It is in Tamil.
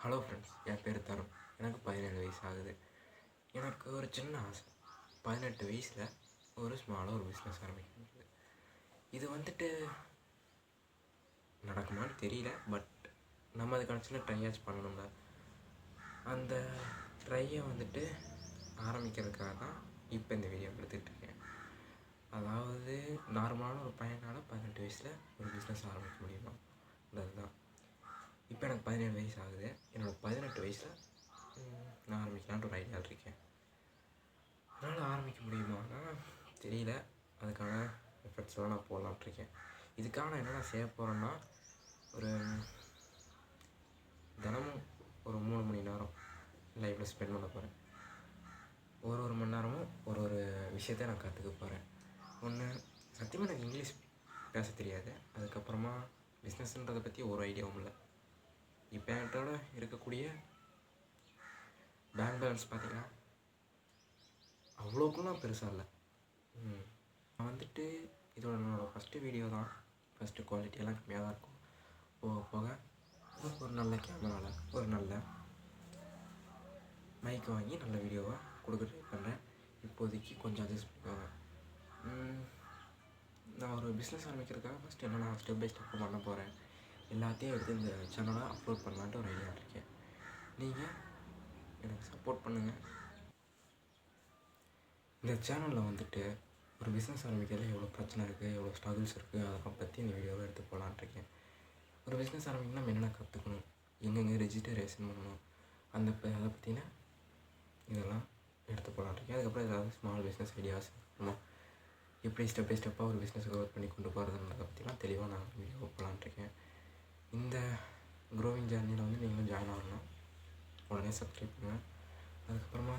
ஹலோ ஃப்ரெண்ட்ஸ், என் பேர் தருண். எனக்கு 17 வயசு ஆகுது. எனக்கு ஒரு சின்ன ஆசை. 18 வயசில் ஒரு ஸ்மாலாக ஒரு பிஸ்னஸ் ஆரம்பிக்கிறது. இது நடக்குமான்னு தெரியல. பட் நம்ம அதுக்கான சின்ன ட்ரையாச்சும் பண்ணணும்ல. அந்த ட்ரையை ஆரம்பிக்கிறதுக்காக தான் இப்போ இந்த வீடியோ எடுத்துகிட்ருக்கேன். அதாவது நார்மலான ஒரு பையனால் 18 வயசில் ஒரு பிஸ்னஸ் ஆரம்பிக்க முடியுமா? அதுதான். இப்போ எனக்கு 17 வயசு ஆகுது. என்னோடய 18 வயசில் நான் ஆரம்பிக்கலான்ட்டு ஒரு ஐடியாவில் இருக்கேன். அதனால் ஆரம்பிக்க முடியுமானா தெரியல. அதுக்கான எஃபர்ட்ஸ்லாம் நான் போடலான்ட்ருக்கேன். இதுக்காக நான் என்னென்ன செய்ய போகிறேன்னா, ஒரு தினமும் ஒரு 3 மணி நேரம் லைஃப்பில் ஸ்பெண்ட் பண்ண போகிறேன். ஒரு மணி நேரமும் ஒரு விஷயத்தை நான் கற்றுக்க போகிறேன். ஒன்று, சத்தியமாக எனக்கு இங்கிலீஷ் பேச தெரியாது. அதுக்கப்புறமா பிஸ்னஸ்ன்றதை பற்றி ஒரு ஐடியாவும் இல்லை. இப்போ என்கிட்ட இருக்கக்கூடிய பேங்க் பேலன்ஸ் பார்த்திங்கன்னா அவ்வளோக்குலாம் பெருசாக இல்லை. நான் இதோட என்னோடய ஃபஸ்ட்டு வீடியோ தான். ஃபஸ்ட்டு குவாலிட்டியெல்லாம் கம்மியாக தான் இருக்கும். போக போக ஒரு நல்ல கேமராவில் ஒரு நல்ல மைக் வாங்கி நல்ல வீடியோவாக கொடுக்க ட்ரை பண்ணுறேன். இப்போதைக்கு கொஞ்சம் அட்ஜஸ்ட் பண்ணிக்கோங்க. நான் ஒரு பிஸ்னஸ் ஆரம்பிக்கிறதுக்காக ஃபஸ்ட்டு என்னென்ன ஸ்டெப் பை ஸ்டெப்பாக பண்ண போகிறேன் எல்லாத்தையும் எடுத்து இந்த சேனலாக அப்லோட் பண்ணலான்ட்டு ஒரு ஐடியா இருக்கேன். நீங்கள் எனக்கு சப்போர்ட் பண்ணுங்கள். இந்த சேனலில் ஒரு பிஸ்னஸ் ஆரம்பிக்கிறதுல எவ்வளோ பிரச்சனை இருக்குது, எவ்வளோ ஸ்ட்ரகிள்ஸ் இருக்குது, அதெல்லாம் பற்றி இந்த வீடியோவை எடுத்து போகலான்ட்ருக்கேன். ஒரு பிஸ்னஸ் ஆரம்பிக்கணும்னா நம்ம என்னென்ன கற்றுக்கணும், எங்கெங்கே ரெஜிஸ்ட்ரேஷன் பண்ணணும், அதை பற்றின இதெல்லாம் எடுத்து போகலான்ட்ருக்கேன். அதுக்கப்புறம் ஏதாவது ஸ்மால் பிஸ்னஸ் ஐடியாஸ் நம்ம எப்படி ஸ்டெப் பை ஸ்டெப்பாக ஒரு பிஸ்னஸ் க்ரோத் பண்ணி கொண்டு போகிறதுன்றதை பற்றிலாம் தெளிவாக நான் வீடியோ போகலான்ட்ருக்கேன். இந்த க்ரோவிங் ஜேர்னியில் நீங்களும் ஜாயின் ஆகணும். உடனே சப்ஸ்கிரைப் பண்ணுங்கள். அதுக்கப்புறமா